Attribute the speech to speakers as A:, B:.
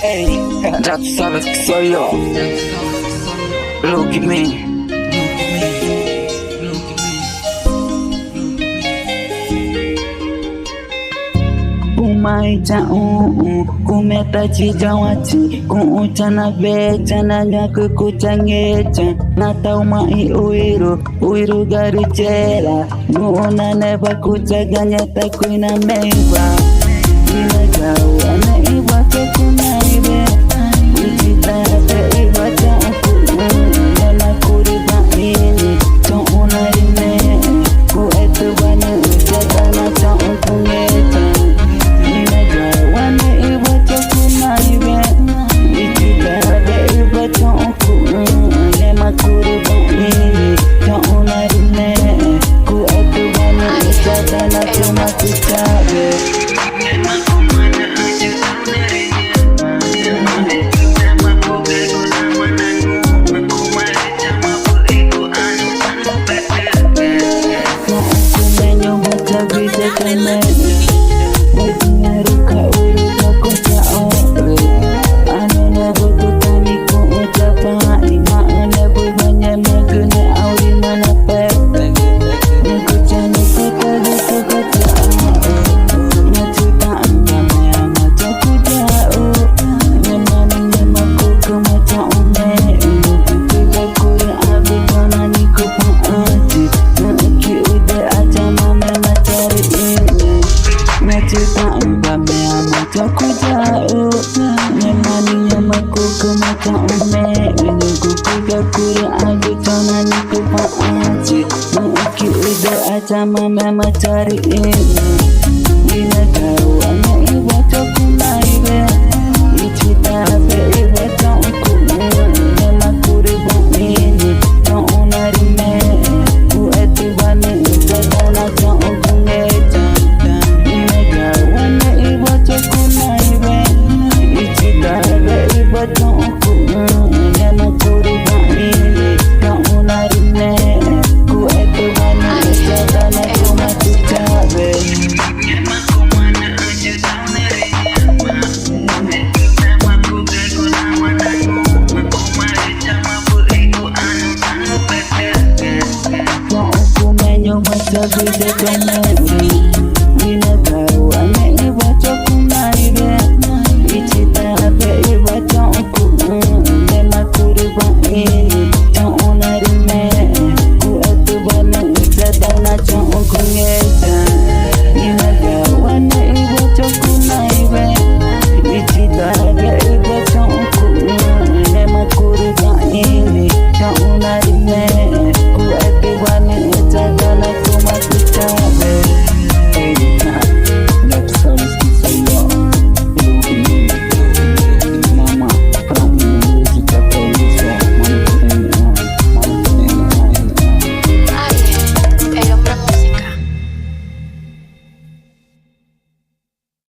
A: Ey, ya tú sabes que soy yo, Luguime. Cumaitchaû'û, cu'u cu'u chana chana nyaku changecha, natau mai uiru garuchera, nu'una neba kuchaganyata kuina meiva, ina jawa neiva chakunaiwe, ujita teiva cha'u, yana kuriba ini, tcho'û ine, ku'etu bana ujatana cha'u kungecha. Sama mama cari ini,